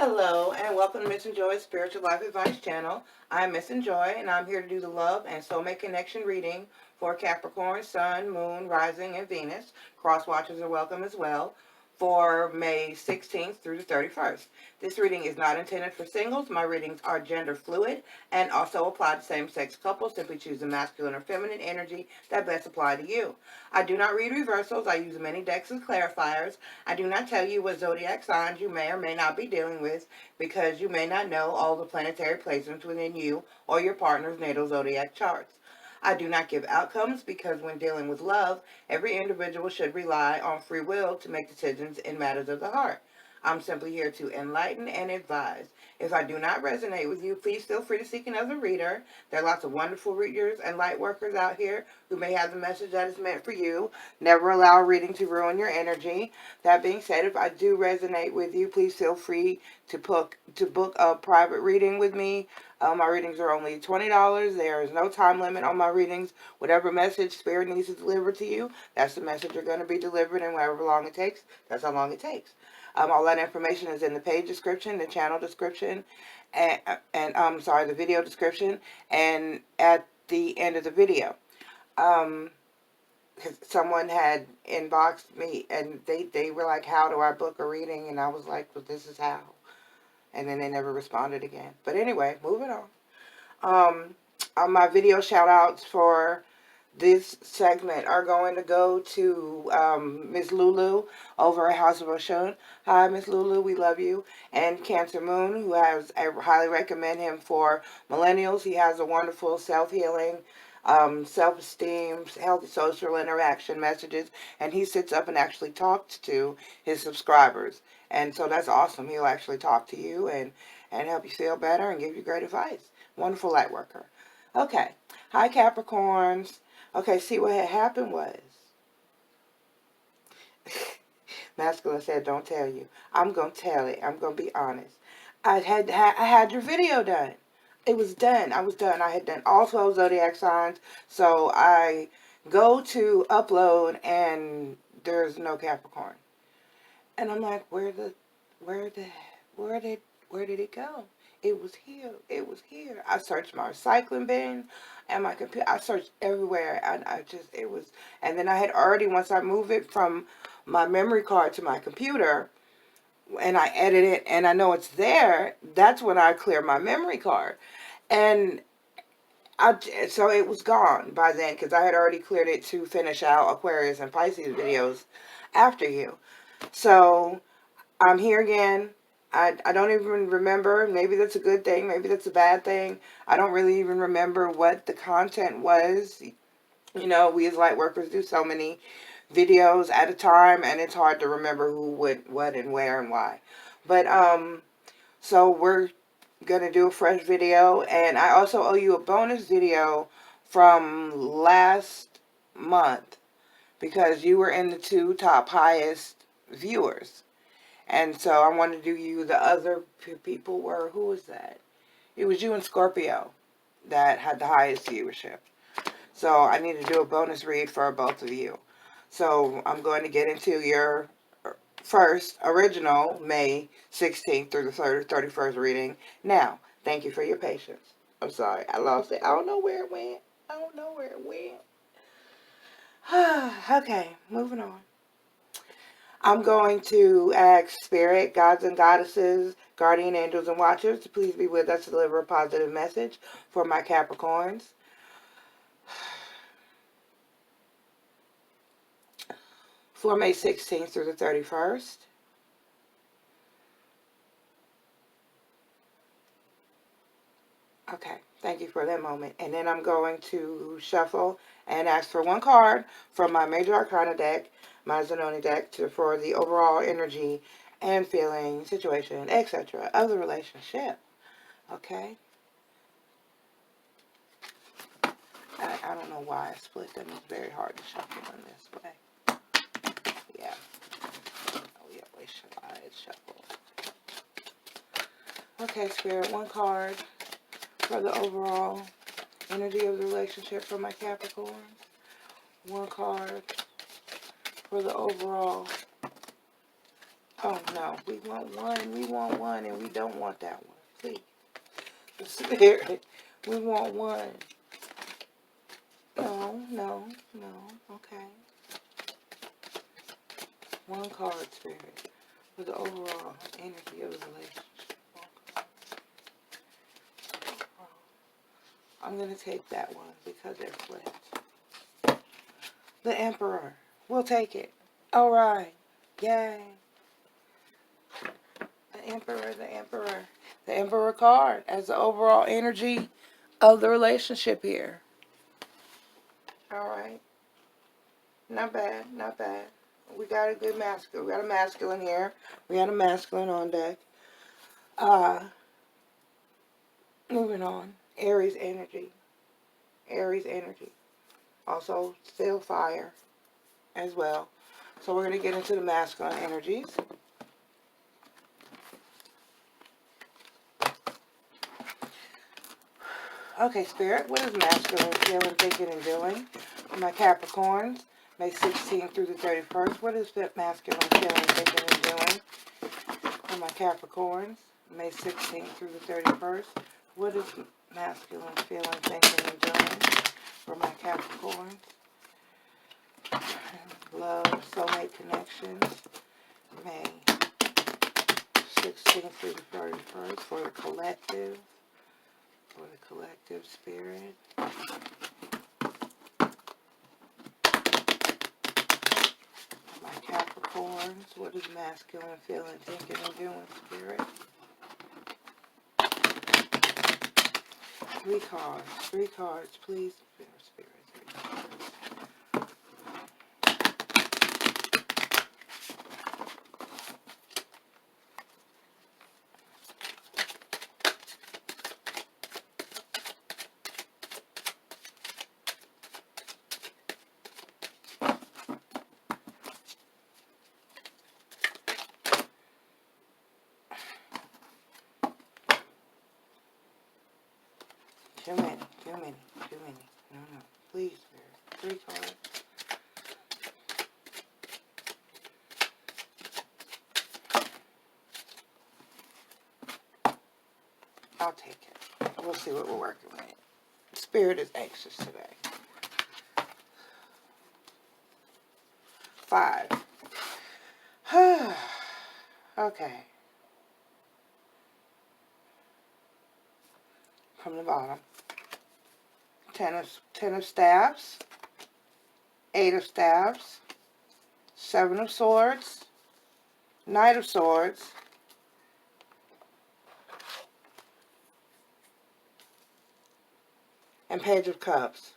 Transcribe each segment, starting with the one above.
Hello and welcome to Missn Joy's Spiritual Life Advice channel. I'm Missn Joy and I'm here to do the Love and Soulmate Connection reading for Capricorn, Sun, Moon, Rising, and Venus. Cross watchers are welcome as well for May 16th through the 31st. This reading is not intended for singles. My readings are gender fluid and also apply to same-sex couples. Simply choose the masculine or feminine energy that best apply to you. I do not read reversals. I use many decks as clarifiers. I do not tell you what zodiac signs you may or may not be dealing with because you may not know all the planetary placements within you or your partner's natal zodiac charts. I do not give outcomes because when dealing with love, every individual should rely on free will to make decisions in matters of the heart. I'm simply here to enlighten and advise. If I do not resonate with you, please feel free to seek another reader. There are lots of wonderful readers and light workers out here who may have the message that is meant for you. Never allow a reading to ruin your energy. That being said, if I do resonate with you, please feel free to book a private reading with me. My readings are only $20. There is no time limit on my readings. Whatever message Spirit needs to deliver to you, that's the message you're going to be delivered, and however long it takes, that's how long it takes. All that information is in the page description, the channel description, and the video description, and at the end of the video. Because someone had inboxed me, and they were like, how do I book a reading? And I was like, well, this is how. And then they never responded again. But anyway, moving on. My video shout-outs for this segment are going to go to Miss Lulu over at House of Oshun. Hi, Miss Lulu, we love you. And Cancer Moon, who I highly recommend him for millennials. He has a wonderful self-healing, self-esteem, healthy social interaction messages, and he sits up and actually talks to his subscribers. And so that's awesome. He'll actually talk to you and help you feel better and give you great advice. Wonderful light worker. Okay. Hi, Capricorns. Okay, see what had happened was, Masculine said, don't tell you. I'm going to tell it. I'm going to be honest. I had your video done. It was done. I was done. I had done all 12 zodiac signs. So I go to upload and there's no Capricorn. And I'm like, where did it go? It was here. It was here. I searched my recycling bin and my computer. I searched everywhere, and and then I had already, once I moved it from my memory card to my computer, and I edit it, and I know it's there, that's when I clear my memory card. And so it was gone by then, because I had already cleared it to finish out Aquarius and Pisces videos after you. So I'm here again. I don't even remember. Maybe that's a good thing. Maybe that's a bad thing. I don't really even remember what the content was. You know, we as light workers do so many videos at a time, and it's hard to remember who, what, and where, and why. But, so we're going to do a fresh video, and I also owe you a bonus video from last month, because you were in the 2 top highest viewers. And so I wanted to do you. The other people were, who was that? It was you and Scorpio that had the highest viewership. So I need to do a bonus read for both of you. So I'm going to get into your first original May 16th through the 31st reading. Now, thank you for your patience. I'm sorry, I lost it. I don't know where it went. Okay, moving on. I'm going to ask Spirit, gods and goddesses, guardian angels and watchers to please be with us to deliver a positive message for my Capricorns. For May 16th through the 31st. Okay, thank you for that moment. And then I'm going to shuffle and ask for one card from my Major Arcana deck, my Zanoni deck, for the overall energy and feeling, situation, etc. of the relationship. Okay? I don't know why I split them. It's very hard to shuffle in this way. Yeah. Oh, yeah, wait, shuffle. Okay, Spirit, one card for the overall energy of the relationship for my Capricorns. One card for the overall Oh, no. We want one. We want one, and we don't want that one. Please. The Spirit. We want one. No, no, no. Okay. One card, Spirit, for the overall energy of the relationship. I'm going to take that one because they're flipped. The Emperor. We'll take it. All right. Yay. The Emperor, the Emperor. The Emperor card as the overall energy of the relationship here. All right. Not bad, not bad. We got a good masculine. We got a masculine here. We got a masculine on deck. Moving on. Aries energy. Aries energy. Also, still fire as well. So we're going to get into the masculine energies. Okay, Spirit, what is masculine feeling, thinking, and doing? For my Capricorns, May 16th through the 31st. What is masculine feeling, thinking, and doing? For my Capricorns, May 16th through the 31st. What is masculine feeling, thinking, and doing? For my Capricorns. Love, soulmate connections, May 16th through the 31st. For the collective. For the collective, Spirit. My Capricorns, what is masculine feeling, thinking, and doing, Spirit? Three cards, please, Spirit, 3 cards. Too many. No. Please, Spirit. 3 cards. I'll take it. We'll see what we're working with. Spirit is anxious today. 5. Okay. From the bottom. 10 of staffs. 8 of staffs. 7 of swords. Knight of swords. And Page of Cups.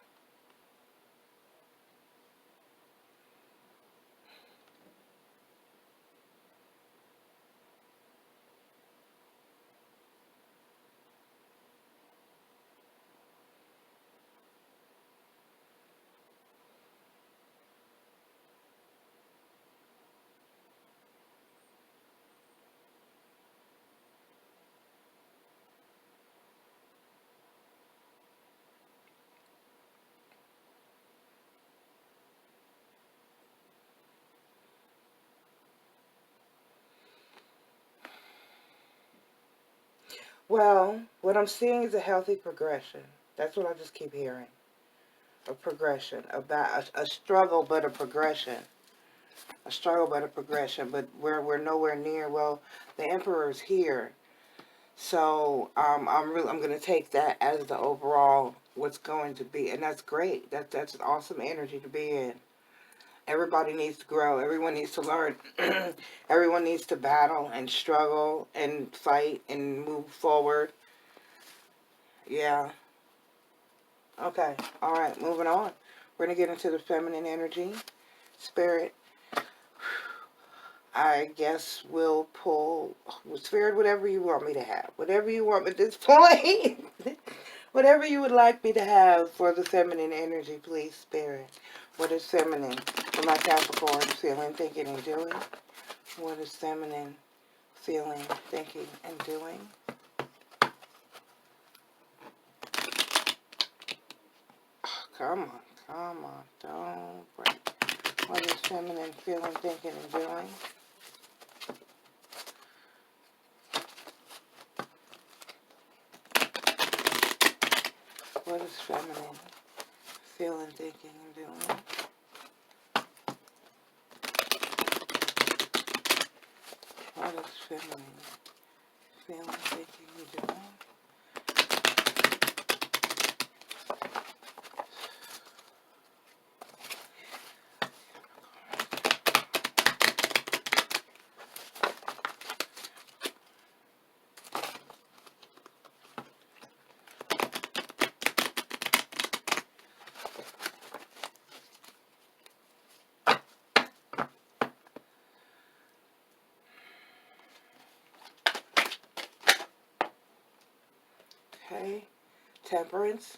Well, what I'm seeing is a healthy progression. That's what I just keep hearing. A progression. About a struggle, but a progression. A struggle, but a progression. But we're nowhere near. Well, the Emperor's here. So I'm going to take that as the overall what's going to be. And that's great. That's an awesome energy to be in. Everybody needs to grow. Everyone needs to learn. Everyone needs to battle and struggle and fight and move forward. Yeah. Okay. All right. Moving on. We're going to get into the feminine energy. Spirit. I guess we'll pull, Spirit, whatever you want me to have. Whatever you want at this point. Whatever you would like me to have for the feminine energy, please, Spirit. What is feminine for my Capricorn feeling, thinking, and doing? What is feminine feeling, thinking, and doing? Oh, come on. Don't break. What is feminine feeling, thinking, and doing? feminine feeling, thinking, and doing? What is feminine feeling, thinking, and doing? Okay, Temperance.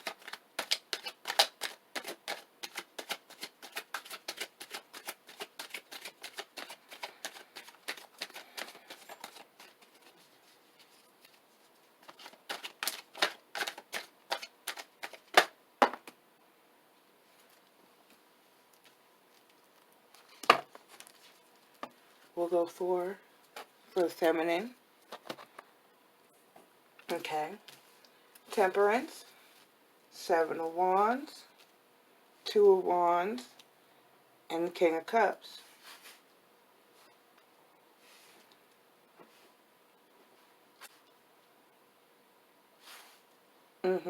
We'll go for the feminine. Okay. Temperance, 7 of Wands, 2 of Wands, and the King of Cups. It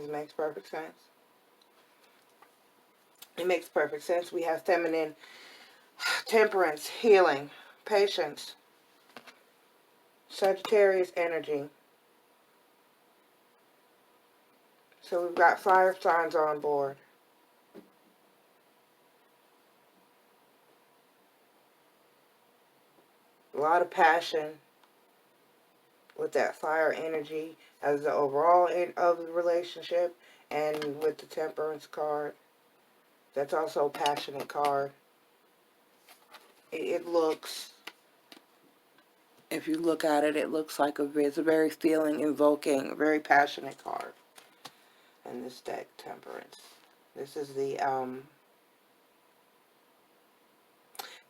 makes perfect sense. It makes perfect sense. We have feminine, temperance, healing, patience, Sagittarius energy. So we've got fire signs on board. A lot of passion with that fire energy as the overall of the relationship, and with the temperance card. That's also a passionate card. It looks, if you look at it, it looks like it's a very feeling invoking, very passionate card. And this deck, Temperance. This is the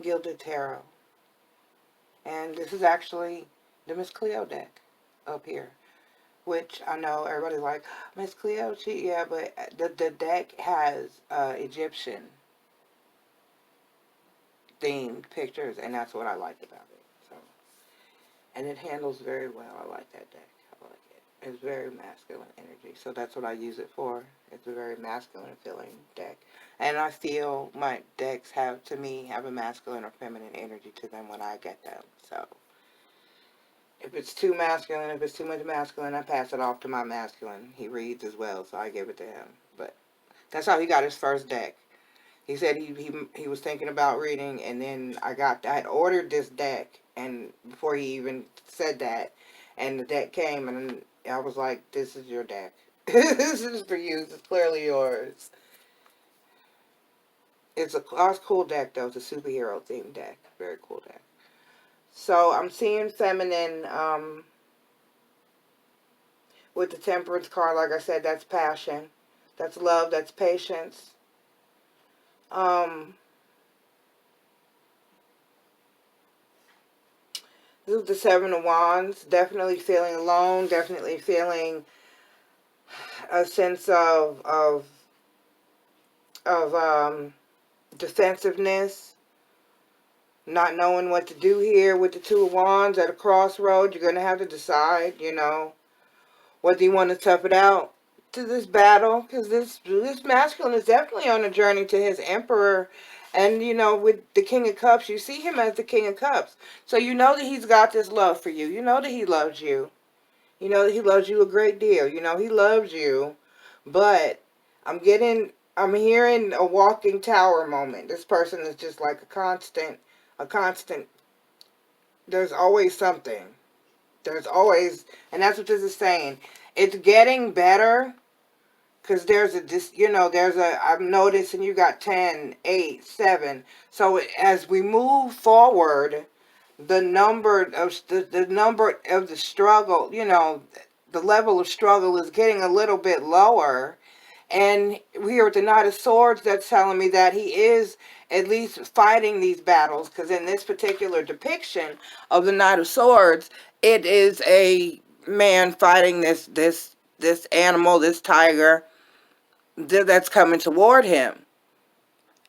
Gilded Tarot. And this is actually the Miss Cleo deck up here. Which I know everybody's like, Miss Cleo, yeah, but the deck has Egyptian themed pictures, and that's what I like about it. So, and it handles very well. I like that deck. I like it. It's very masculine energy, so that's what I use it for. It's a very masculine feeling deck, and I feel my decks have a masculine or feminine energy to them when I get them. So, if it's too masculine, if it's too much masculine, I pass it off to my masculine. He reads as well, so I give it to him. But that's how he got his first deck. He said he was thinking about reading, and then I had ordered this deck, and before he even said that, and the deck came, and I was like, this is your deck. This is for you. This is clearly yours. It's a cool deck, though. It's a superhero themed deck. Very cool deck. So I'm seeing feminine with the Temperance card. Like I said, that's passion. That's love. That's patience. This is the 7 of Wands. Definitely feeling alone. Definitely feeling a sense of defensiveness. Not knowing what to do here with the 2 of Wands at a crossroad. You're going to have to decide, whether you want to tough it out to this battle. Because this masculine is definitely on a journey to his Emperor. And, with the King of Cups, you see him as the King of Cups. So you know that he's got this love for you. You know that he loves you. You know that he loves you a great deal. You know he loves you. But I'm hearing a walking tower moment. This person is just like a constant, there's always something. There's always, and that's what this is saying. It's getting better. Because I'm noticing you got 10, 8, 7. So as we move forward, the number of the struggle, the level of struggle is getting a little bit lower. And here with the Knight of Swords, that's telling me that he is at least fighting these battles. Because in this particular depiction of the Knight of Swords, it is a man fighting this animal, this tiger that's coming toward him.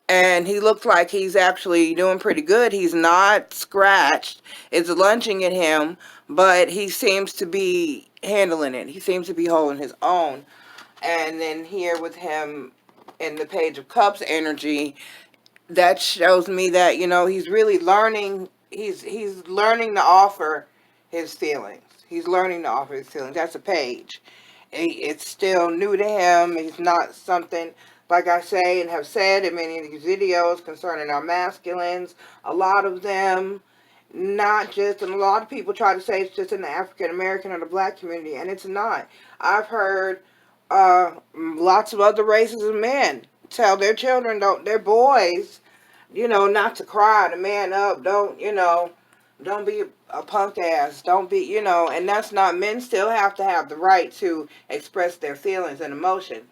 And he looks like he's actually doing pretty good. He's not scratched. It's lunging at him, but he seems to be handling it. He seems to be holding his own. And then here with him in the Page of Cups energy, that shows me that, you know, he's really learning. He's learning to offer his feelings. He's learning to offer his feelings. That's a page. It's still new to him. He's not something, like I say and have said in many of these videos concerning our masculines, a lot of them, not just, and a lot of people try to say it's just in the African American or the black community, and it's not. I've heard lots of other races of men tell their children, their boys, you know, not to cry, to man up, don't, you know, don't be a punk ass, don't be, you know, and that's not, men still have to have the right to express their feelings and emotions.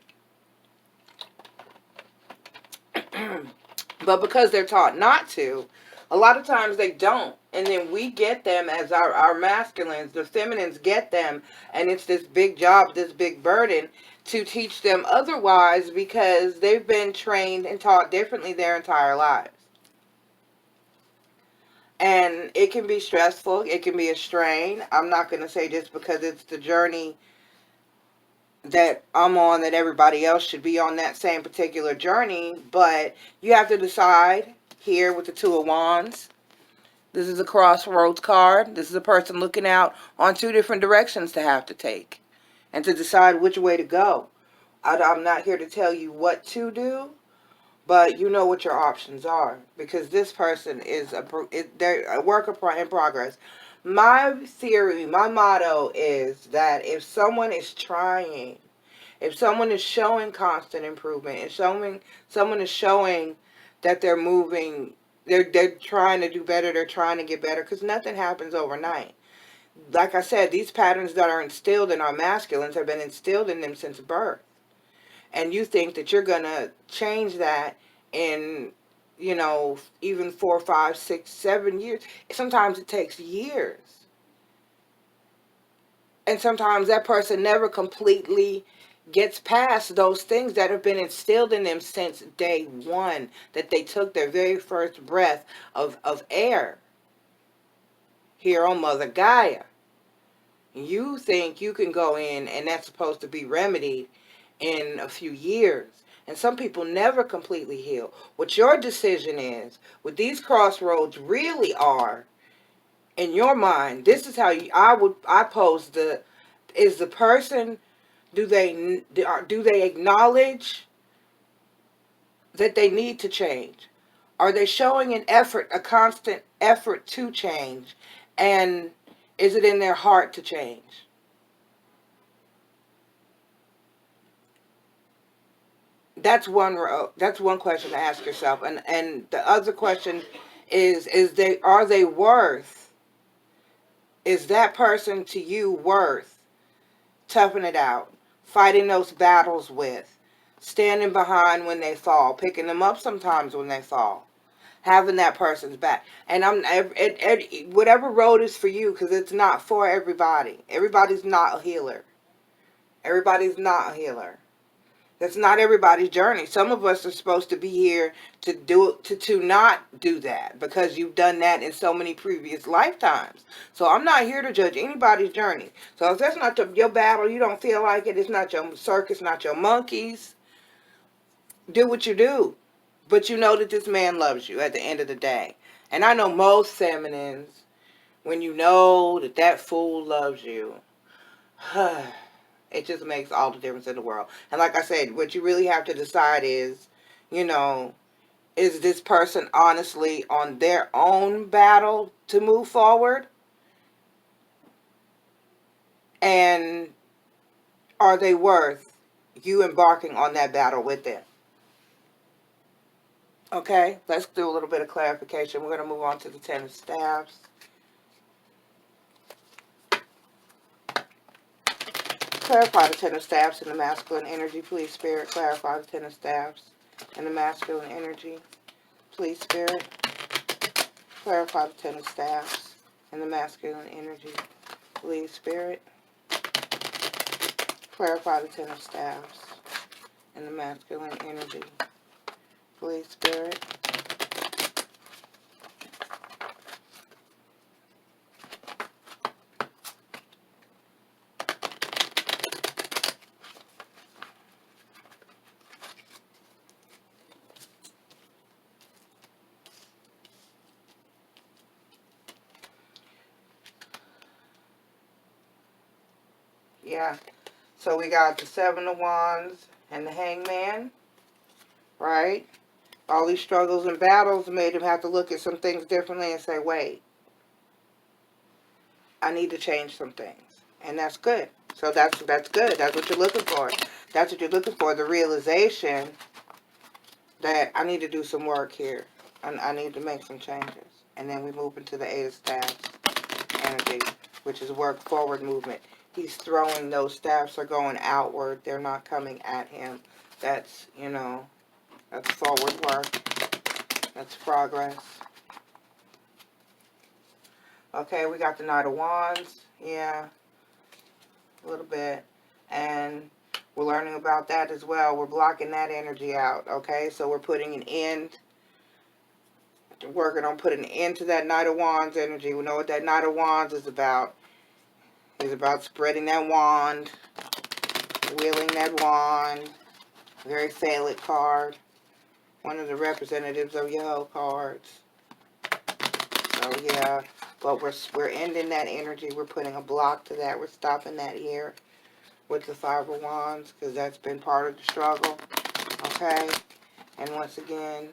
But because they're taught not to, a lot of times they don't. And then we get them as our masculines, the feminines get them, and it's this big job, this big burden to teach them otherwise because they've been trained and taught differently their entire lives. And it can be stressful. It can be a strain. I'm not going to say just because it's the journey that I'm on that everybody else should be on that same particular journey. But you have to decide here with the Two of Wands. This is a crossroads card. This is a person looking out on two different directions to have to take and to decide which way to go. I'm not here to tell you what to do, but you know what your options are, because this person is they're a work in progress. My theory, my motto is that if someone is trying, if someone is showing constant improvement, if someone is showing that they're moving, they're trying to do better, they're trying to get better, because nothing happens overnight. Like I said, these patterns that are instilled in our masculines have been instilled in them since birth. And you think that you're going to change that in, you know, even 4, 5, 6, 7 years. Sometimes it takes years. And sometimes that person never completely gets past those things that have been instilled in them since day one, that they took their very first breath of air here on Mother Gaia. You think you can go in and that's supposed to be remedied in a few years. And some people never completely heal. What your decision is, what these crossroads really are, in your mind, this is how I pose is the person, do they acknowledge that they need to change? Are they showing an effort, a constant effort to change? And is it in their heart to change? That's one question to ask yourself. And the other question is are they worth, is that person to you worth toughing it out, fighting those battles with, standing behind when they fall, picking them up sometimes when they fall, having that person's back? And whatever road is for you, because it's not for everybody. Everybody's not a healer. Everybody's not a healer. That's not everybody's journey. Some of us are supposed to be here to not do that, because you've done that in so many previous lifetimes. So I'm not here to judge anybody's journey. So if that's not your battle, you don't feel like it, it's not your circus, not your monkeys, do what you do. But you know that this man loves you at the end of the day. And I know most feminines, when you know that that fool loves you, it just makes all the difference in the world. And like I said, what you really have to decide is, you know, is this person honestly on their own battle to move forward? And are they worth you embarking on that battle with them? Okay, let's do a little bit of clarification. We're going to move on to the Ten of Staffs. Clarify the Ten of Staffs in the masculine energy. Please, Spirit, clarify the Ten of Staffs in the masculine energy. Please, Spirit, clarify the Ten of Staffs in the masculine energy. Please, Spirit. Clarify the Ten of Staves and the masculine energy. Please, Spirit. Yeah. So we got the Seven of Wands and the Hangman, right? All these struggles and battles made him have to look at some things differently and say, wait, I need to change some things. And that's good. So that's good. That's what you're looking for. That's what you're looking for, the realization that I need to do some work here. I need to make some changes. And then we move into the Eight of Staves energy, which is work forward movement. He's throwing those staffs are going outward. They're not coming at him. That's, you know, that's forward work. That's progress. Okay, we got the Knight of Wands. Yeah, a little bit. And we're learning about that as well. We're blocking that energy out. Okay, so we're putting an end. Working on putting an end to that Knight of Wands energy. We know what that Knight of Wands is about. It's about spreading that wand. Wielding that wand. Very phallic card. One of the representatives of Yahoo cards. So yeah, but we're ending that energy. We're putting a block to that. We're stopping that here with the Five of Wands because that's been part of the struggle. Okay, and once again,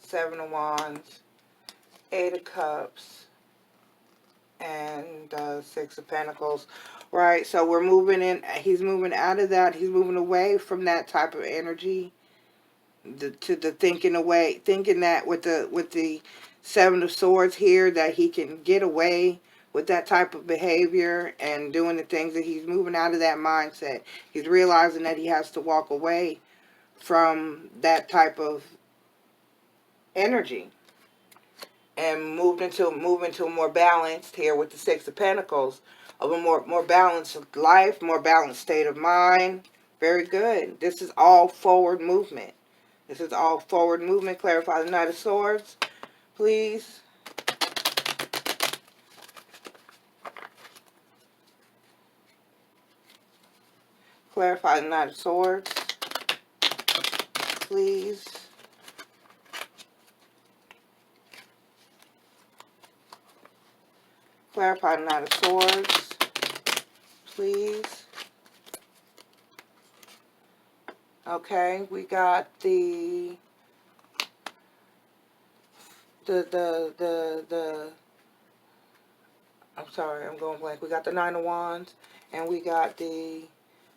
Seven of Wands, Eight of Cups, and Six of Pentacles. Right, so we're moving in. He's moving out of that. He's moving away from that type of energy. To the thinking away, thinking that with the Seven of Swords here, that he can get away with that type of behavior and doing the things that he's moving out of that mindset. He's realizing that he has to walk away from that type of energy and move into a more balanced here with the Six of Pentacles, of a more balanced life, more balanced state of mind. Very good. This is all forward movement. This is all forward movement. Clarify the Knight of Swords, please. Clarify the Knight of Swords, please. Clarify the Knight of Swords, please. Okay, we got the I'm sorry, I'm going blank. We got the Nine of Wands and we got the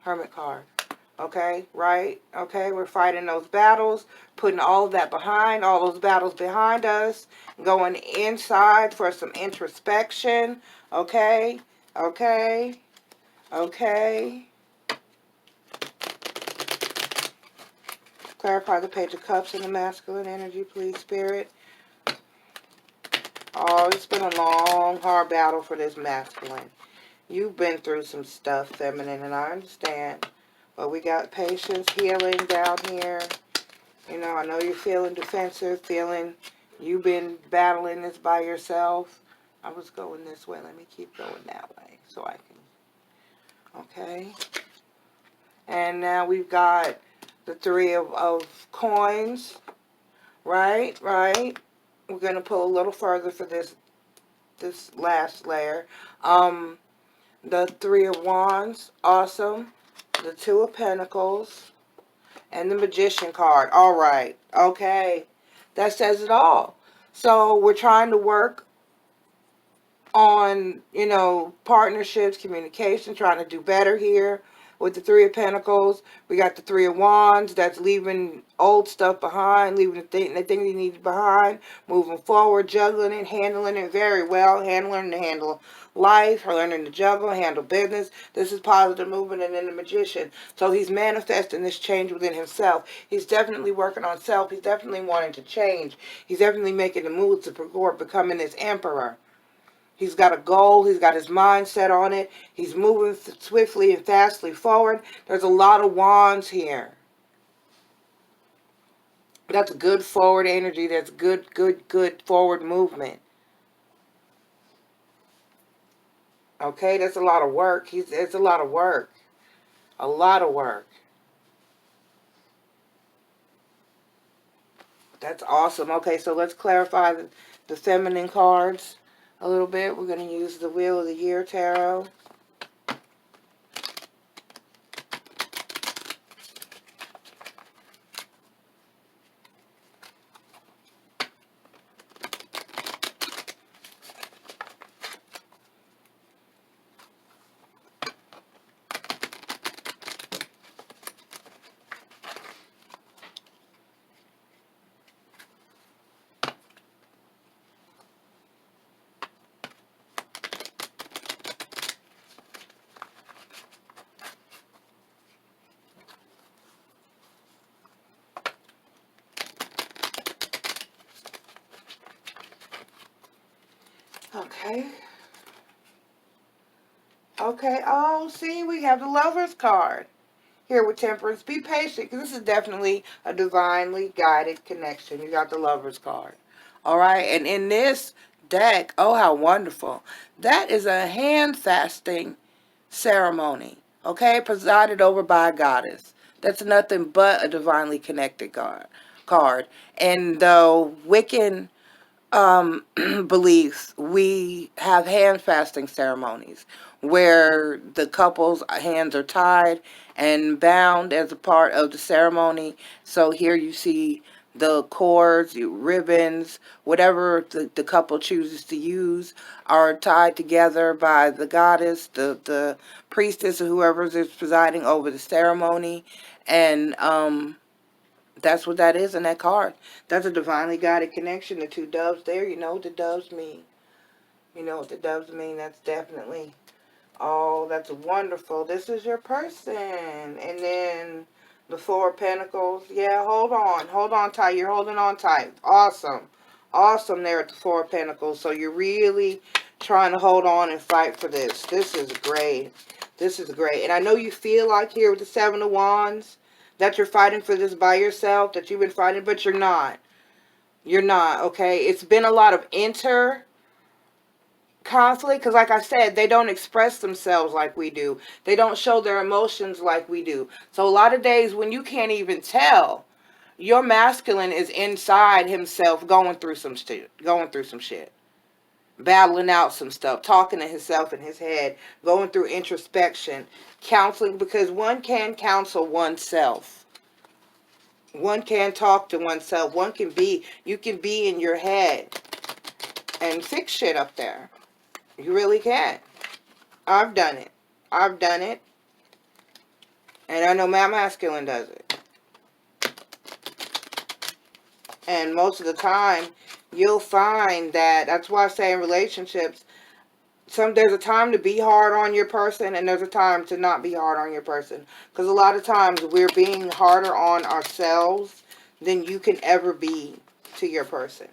Hermit card. Okay, right? Okay, we're fighting those battles, putting all of that behind, all those battles behind us, going inside for some introspection. Okay, okay, okay. Clarify the Page of Cups and the masculine energy, please, Spirit. Oh, it's been a long, hard battle for this masculine. You've been through some stuff, feminine, and I understand. But we got patience, healing down here. You know, I know you're feeling defensive, feeling you've been battling this by yourself. I was going this way. Let me keep going that way so I can. Okay. And now we've got the Three of Coins. Right, right. We're going to pull a little further for this last layer. The Three of Wands, awesome. The Two of Pentacles, and the Magician card. All right, okay. That says it all. So we're trying to work on, you know, partnerships, communication, trying to do better here. With the Three of Pentacles, we got the Three of Wands. That's leaving old stuff behind, leaving the things you need behind, moving forward, juggling it, handling it very well, learning to handle life, learning to juggle, handle business. This is positive movement, and then the Magician. So he's manifesting this change within himself. He's definitely working on self. He's definitely wanting to change. He's definitely making the move to becoming this emperor. He's got a goal. He's got his mind set on it. He's moving swiftly and fastly forward. There's a lot of wands here. That's good forward energy. That's good forward movement. Okay, that's a lot of work. It's a lot of work. A lot of work. That's awesome. Okay, so let's clarify the feminine cards a little bit. We're going to use the Wheel of the Year Tarot. Okay. Okay. Oh, see, we have the Lover's card here with Temperance. Be patient, because this is definitely a divinely guided connection. You got the Lover's card. All right. And in this deck, oh, how wonderful. That is a hand fasting ceremony. Okay. Presided over by a goddess. That's nothing but a divinely connected card. And the Wiccan beliefs, we have hand fasting ceremonies where the couple's hands are tied and bound as a part of the ceremony. So here you see the cords, ribbons, whatever the couple chooses to use are tied together by the goddess, the priestess, or whoever is presiding over the ceremony. And that's what that is in that card. That's a divinely guided connection. The two doves there, you know what the doves mean. You know what the doves mean. That's definitely, oh, that's wonderful. This is your person. And then the Four of Pentacles. Yeah, hold on. Hold on tight. You're holding on tight. Awesome. Awesome there at the Four of Pentacles. So you're really trying to hold on and fight for this. This is great. This is great. And I know you feel like here with the Seven of Wands that you're fighting for this by yourself, that you've been fighting, but you're not. You're not, okay? It's been a lot of conflict, because like I said, they don't express themselves like we do. They don't show their emotions like we do. So a lot of days when you can't even tell, your masculine is inside himself going through some shit. Battling out some stuff, talking to himself in his head, going through introspection, counseling, because one can counsel oneself. One can talk to oneself. You can be in your head and fix shit up there. You really can. I've done it. I've done it. And I know my masculine does it. And most of the time, you'll find that's why I say in relationships, there's a time to be hard on your person, and there's a time to not be hard on your person. Because a lot of times we're being harder on ourselves than you can ever be to your person.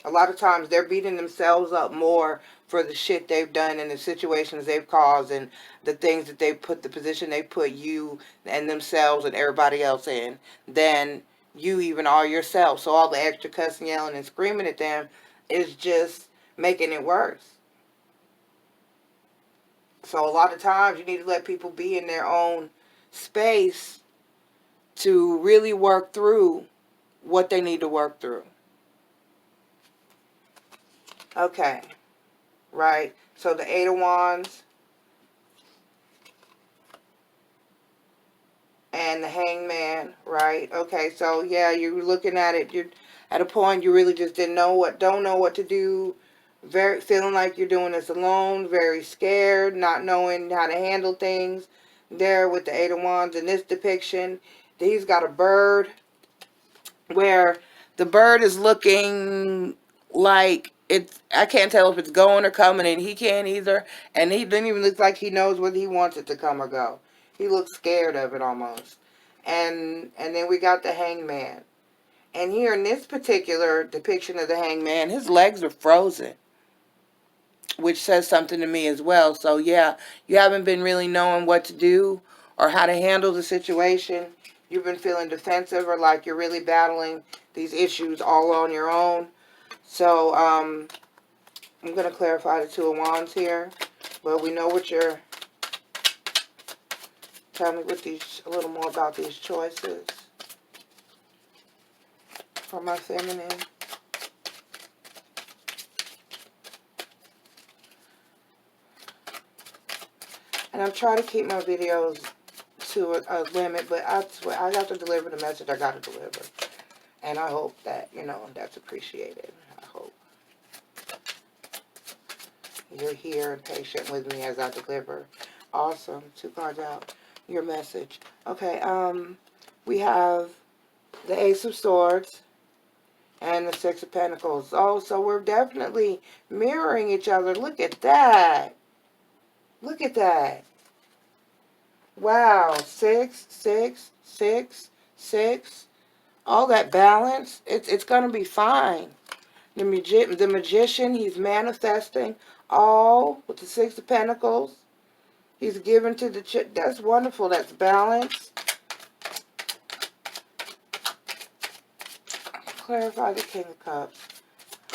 A lot of times they're beating themselves up more for the shit they've done and the situations they've caused and the things that the position they put you and themselves and everybody else in than you even are yourself. So all the extra cussing, yelling, and screaming at them is just making it worse. So a lot of times you need to let people be in their own space to really work through what they need to work through. Okay. Right. So the Eight of Wands and the Hangman, right? Okay, so yeah, you're looking at it, you're at a point you really just don't know what to do, feeling like you're doing this alone, very scared, not knowing how to handle things. There with the Eight of Wands in this depiction, he's got a bird where the bird is looking like I can't tell if it's going or coming, and he can't either, and he doesn't even look like he knows whether he wants it to come or go. He looks scared of it almost. And then we got the Hangman. And here in this particular depiction of the Hangman, his legs are frozen. which says something to me as well. So yeah, you haven't been really knowing what to do or how to handle the situation. You've been feeling defensive or like you're really battling these issues all on your own. So I'm going to clarify the Two of Wands here. But we know what you're... Tell me what these, a little more about these choices for my feminine. And I'm trying to keep my videos to a limit, but I swear I got to deliver the message I got to deliver. And I hope that, you know, that's appreciated. I hope you're here and patient with me as I deliver. Awesome. 2 cards out. Your message. Okay, we have the Ace of Swords and the Six of Pentacles. Oh, so we're definitely mirroring each other. Look at that. Look at that. Wow. 6, 6, 6, 6. All that balance. It's going to be fine. The magician, he's manifesting all with the Six of Pentacles. He's given to the chick. That's wonderful. That's balance. Clarify the King of Cups.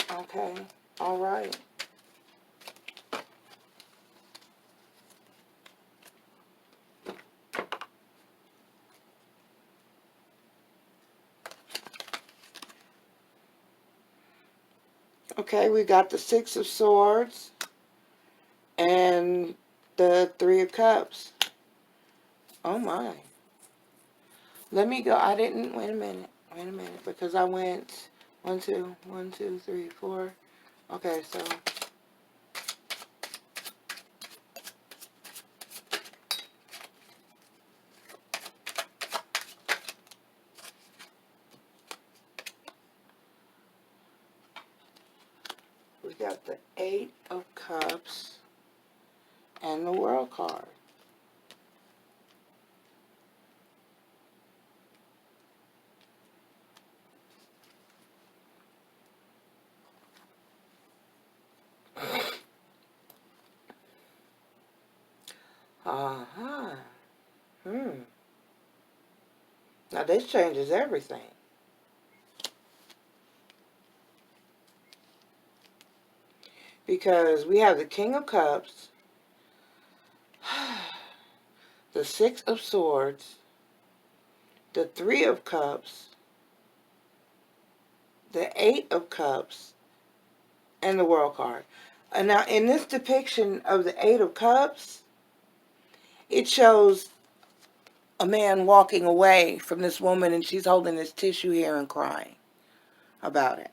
Okay. All right. Okay, we got the Six of Swords and the Three of Cups. Oh my. Let me go. I didn't, wait a minute, because I went 1, 2, 1, 2, 3, 4. Okay, so we got the Eight of Cups and the World card. Uh-huh. Now this changes everything. Because we have the King of Cups, the Six of Swords, the Three of Cups, the Eight of Cups, and the World card. And now in this depiction of the Eight of Cups, it shows a man walking away from this woman and she's holding this tissue here and crying about it.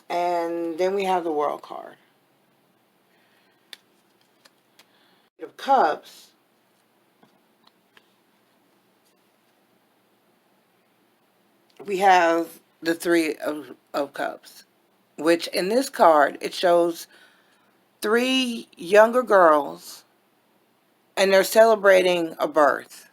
And then we have the World card. Eight of Cups, we have the Three of Cups, which in this card, it shows 3 younger girls and they're celebrating a birth.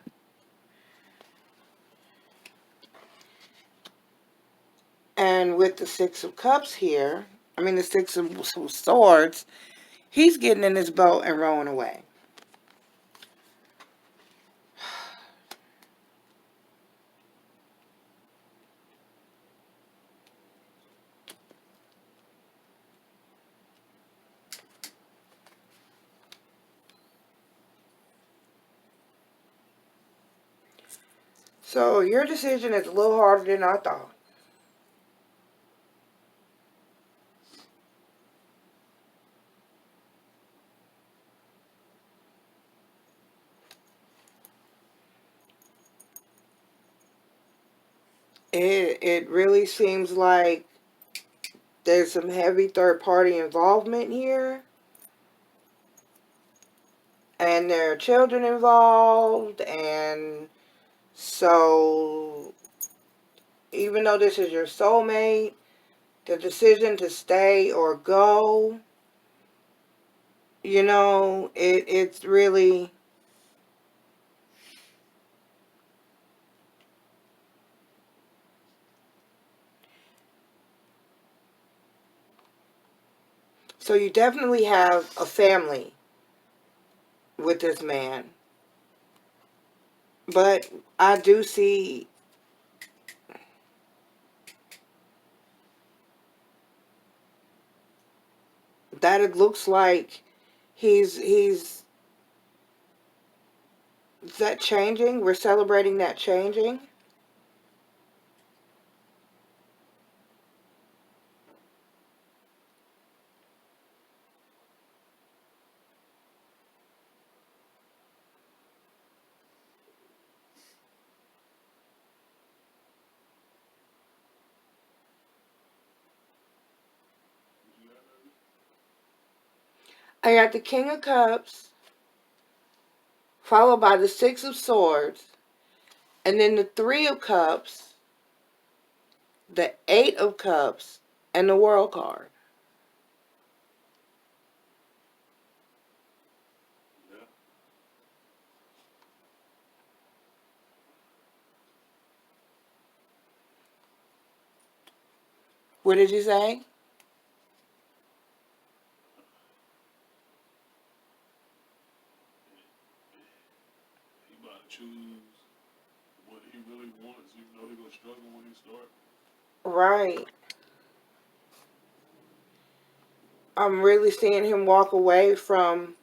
And with the Six of Cups here, the Six of Swords, he's getting in his boat and rowing away. So your decision is a little harder than I thought. It really seems like there's some heavy third-party involvement here. And there are children involved. And so, even though this is your soulmate, the decision to stay or go, you know, it's really... So you definitely have a family with this man. But I do see that it looks like he's is that changing? We're celebrating that changing. I got the King of Cups, followed by the Six of Swords, and then the Three of Cups, the Eight of Cups, and the World card. Yeah. What did you say? He about to choose what he really wants, even though he gonna struggle when he start. Right. I'm really seeing him walk away from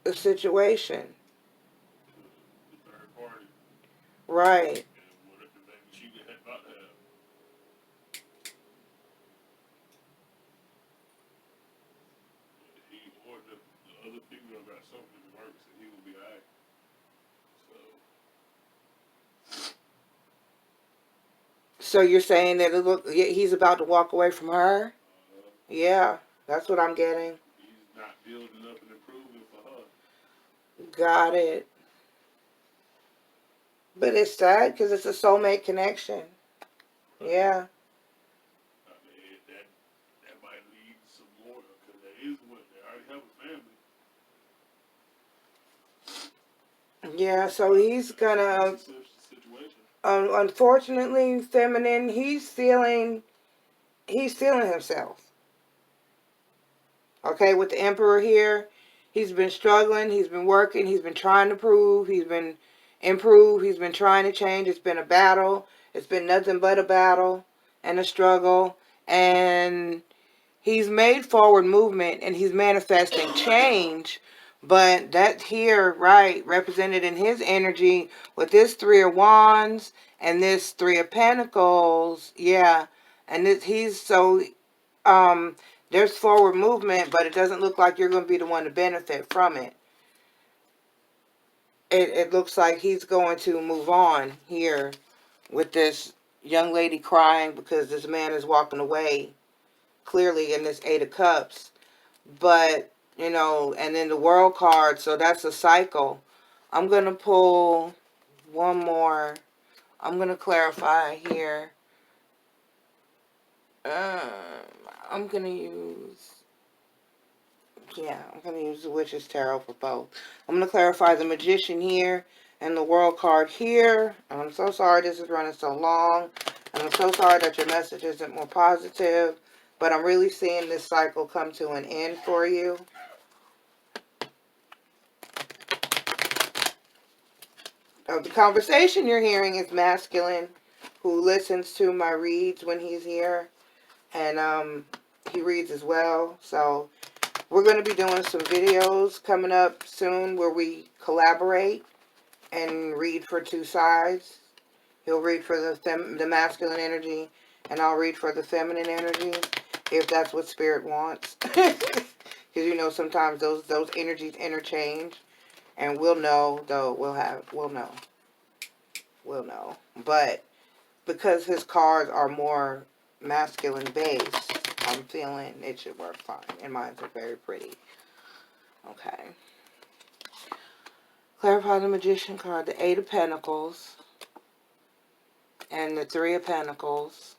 the situation. The third party. Right. And what if the baby she had about to have? He or the other female got something in the works and he will be alright. So So you're saying that he's about to walk away from her? uh, Yeah, that's what I'm getting. he's not building up and improving for her. Got it. But it's sad because it's a soulmate connection. Yeah. I mean, that might lead to some more because that is what they already have a family. Yeah, so he's gonna, It's a situation. unfortunately, feminine, he's feeling himself. Okay, with the Emperor here, he's been struggling, he's been working, he's been trying to prove, he's been improve, he's been trying to change. It's been a battle. It's been nothing but a battle and a struggle. And he's made forward movement and he's manifesting change. But that here, right, represented in his energy with this Three of Wands and this Three of Pentacles, yeah. And he's so um, there's forward movement, but it doesn't look like you're going to be the one to benefit from it. It looks like he's going to move on here with this young lady crying because this man is walking away, clearly in this Eight of Cups. But, you know, and then the World card, so that's a cycle. I'm going to pull one more. I'm going to clarify here. I'm going to use... Yeah, I'm going to use the Witch's Tarot for both. I'm going to clarify the Magician here and the World card here. And I'm so sorry this is running so long. And I'm so sorry that your message isn't more positive. But I'm really seeing this cycle come to an end for you. The conversation you're hearing is masculine, who listens to my reads when he's here. And he reads as well. So we're going to be doing some videos coming up soon where we collaborate and read for two sides. He'll read for the masculine energy, and I'll read for the feminine energy, if that's what spirit wants. Because you know sometimes those energies interchange, and we'll know though. We'll know. But because his cards are more masculine based, I'm feeling it should work fine, and mine are very pretty. Okay. Clarify the Magician card, the Eight of Pentacles, and the Three of Pentacles,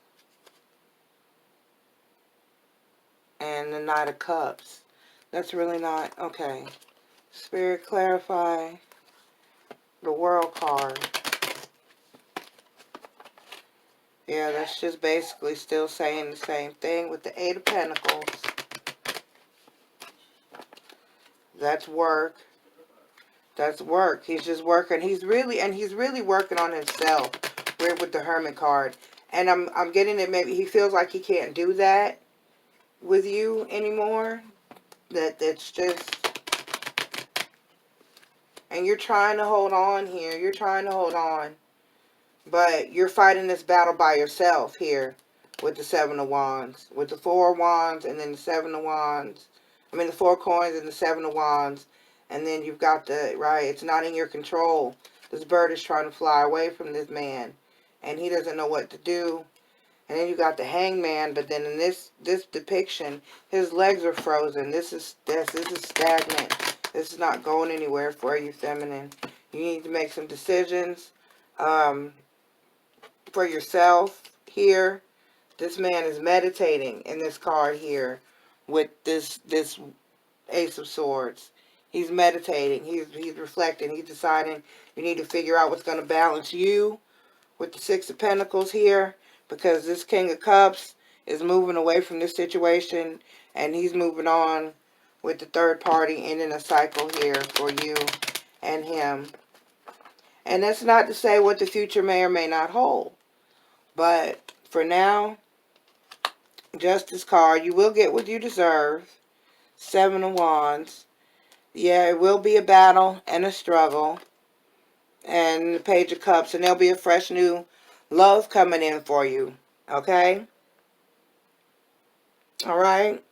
and the Knight of Cups. That's really not, okay. Spirit, clarify the World card. Yeah, that's just basically still saying the same thing with the Eight of Pentacles. That's work. That's work. He's just working. He's really working on himself. We're with the Hermit card. And I'm getting it, maybe he feels like he can't do that with you anymore. That's just, and you're trying to hold on here. You're trying to hold on. But you're fighting this battle by yourself here with the Seven of Wands. With the Four of Wands and then the Seven of Wands. I mean the Four of Coins and the Seven of Wands. And then you've got the, right, it's not in your control. This bird is trying to fly away from this man. And he doesn't know what to do. And then you got the Hangman, but then in this depiction, his legs are frozen. This is stagnant. This is not going anywhere for you, feminine. You need to make some decisions for yourself here. This man is meditating in this card here with this Ace of Swords. He's meditating. He's reflecting. He's deciding you need to figure out what's going to balance you with the Six of Pentacles here, because this King of Cups is moving away from this situation and he's moving on with the third party, ending a cycle here for you and him. And that's not to say what the future may or may not hold. But for now, Justice card, you will get what you deserve. Seven of Wands. Yeah, it will be a battle and a struggle. And the Page of Cups. And there'll be a fresh new love coming in for you. Okay? Alright?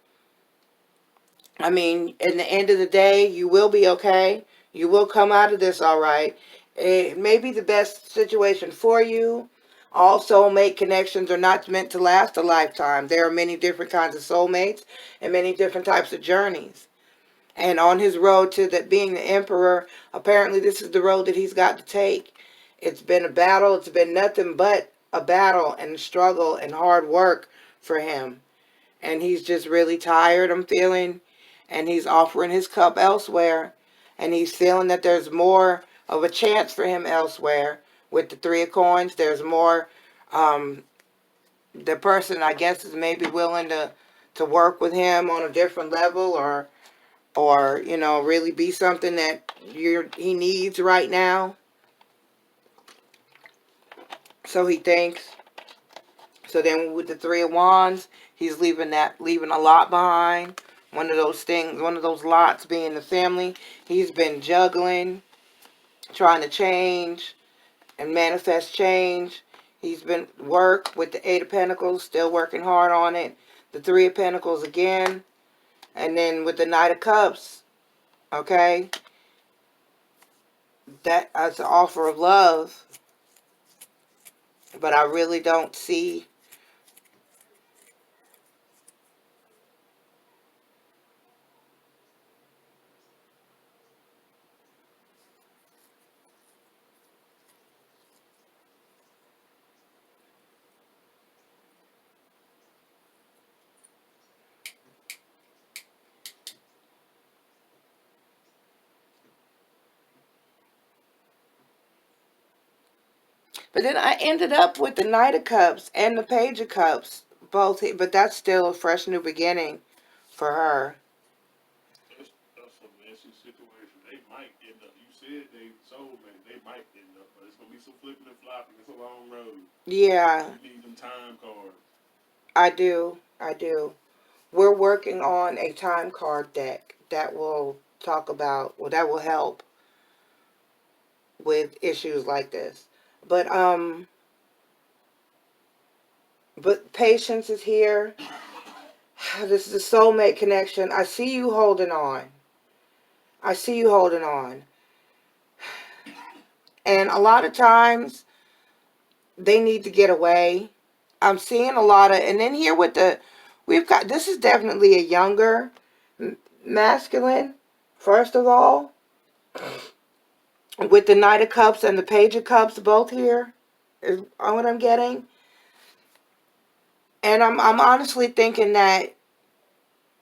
I mean, in the end of the day, you will be okay. You will come out of this alright. It may be the best situation for you. All soulmate connections are not meant to last a lifetime. There are many different kinds of soulmates and many different types of journeys. And on his road to that being the emperor, apparently this is the road that he's got to take. It's been a battle. It's been nothing but a battle and a struggle and hard work for him. And he's just really tired, I'm feeling. And he's offering his cup elsewhere. And he's feeling that there's more of a chance for him elsewhere. With the Three of Coins, there's more. The person, I guess, is maybe willing to work with him on a different level, or you know, really be something that he needs right now. So he thinks. So then with the Three of Wands, he's leaving a lot behind. One of those things, one of those lots being the family. He's been juggling, trying to change and manifest change. He's been work with the Eight of Pentacles, still working hard on it. The Three of Pentacles again. And then with the Knight of Cups, okay? That's an offer of love. But I really don't see. But then I ended up with the Knight of Cups and the Page of Cups. Both, but that's still a fresh new beginning for her. That's a messy situation. They might end up. You said they soulmate. They might end up, but it's gonna be some flipping and flopping. It's a long road. Yeah, You need them time cards. I do. I do. We're working on a time card deck that will talk about, well, that will help with issues like this. But patience is here. This is a soulmate connection. I see you holding on. I see you holding on. And a lot of times, they need to get away. I'm seeing a lot of, and then here with this is definitely a younger masculine, first of all. With the Knight of Cups and the Page of Cups both here, is what I'm getting. And I'm honestly thinking that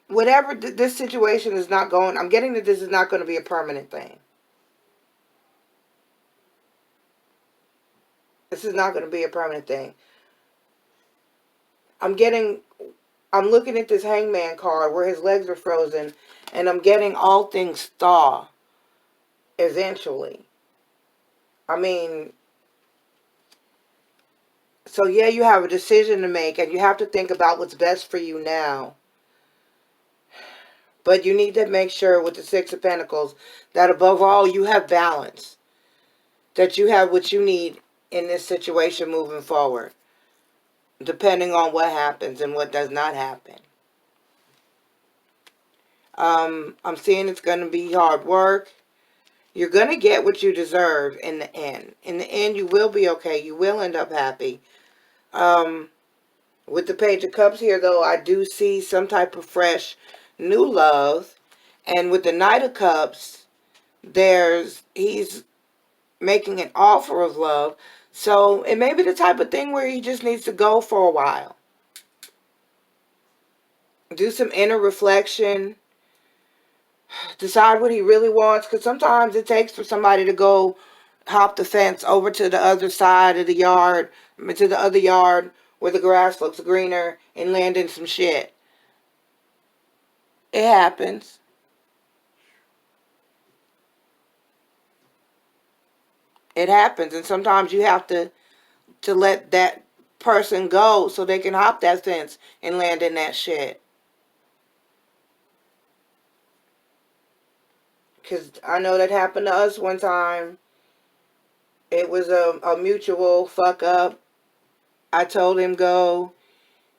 whatever this situation is not going, I'm getting that this is not going to be a permanent thing. This is not going to be a permanent thing. I'm looking at this Hangman card where his legs are frozen, and I'm getting all things thaw eventually. I mean, so yeah, you have a decision to make, and you have to think about what's best for you now. But you need to make sure with the Six of Pentacles that above all, you have balance. That you have what you need in this situation moving forward. Depending on what happens and what does not happen. I'm seeing it's going to be hard work. You're going to get what you deserve in the end. In the end, you will be okay. You will end up happy. With the Page of Cups here, though, I do see some type of fresh new love. And with the Knight of Cups, he's making an offer of love. So it may be the type of thing where he just needs to go for a while. Do some inner reflection. Decide what he really wants. Because sometimes it takes for somebody to go hop the fence over to the other side of the yard. To the other yard where the grass looks greener and land in some shit. It happens. It happens. And sometimes you have to let that person go so they can hop that fence and land in that shit. Because I know that happened to us one time. It was a mutual fuck up. I told him go.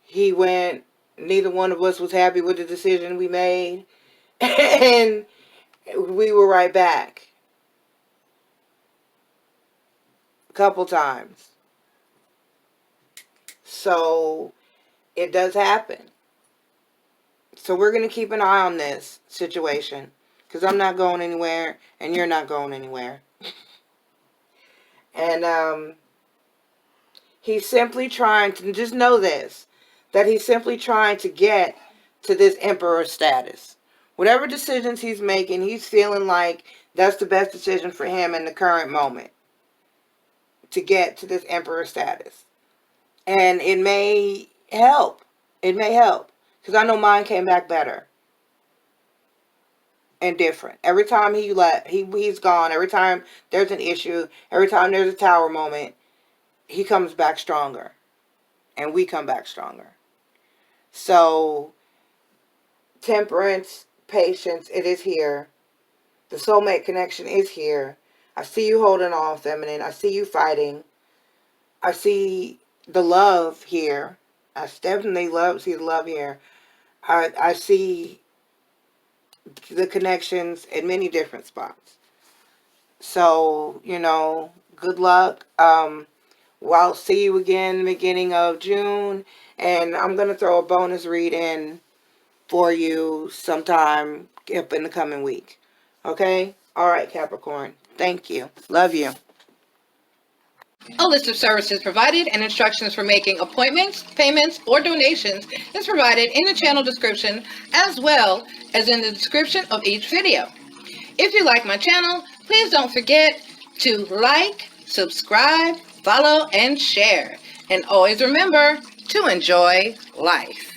He went. Neither one of us was happy with the decision we made. And we were right back. A couple times. So it does happen. So we're going to keep an eye on this situation. Because I'm not going anywhere, and you're not going anywhere. And he's simply trying to, just know this, that he's simply trying to get to this emperor status. Whatever decisions he's making, he's feeling like that's the best decision for him in the current moment. To get to this emperor status. And it may help. It may help. Because I know mine came back better. And different. Every time he's gone, every time there's an issue, every time there's a tower moment, he comes back stronger. And we come back stronger. So, temperance, patience, it is here. The soulmate connection is here. I see you holding on, feminine. I see you fighting. I see the love here. I definitely see the love here. I see the connections in many different spots. So, good luck. I'll see you again in the beginning of June. And I'm going to throw a bonus read in for you sometime up in the coming week. Okay? All right, Capricorn. Thank you. Love you. A list of services provided and instructions for making appointments, payments, or donations is provided in the channel description as well as in the description of each video. If you like my channel, please don't forget to like, subscribe, follow, and share. And always remember to enjoy life.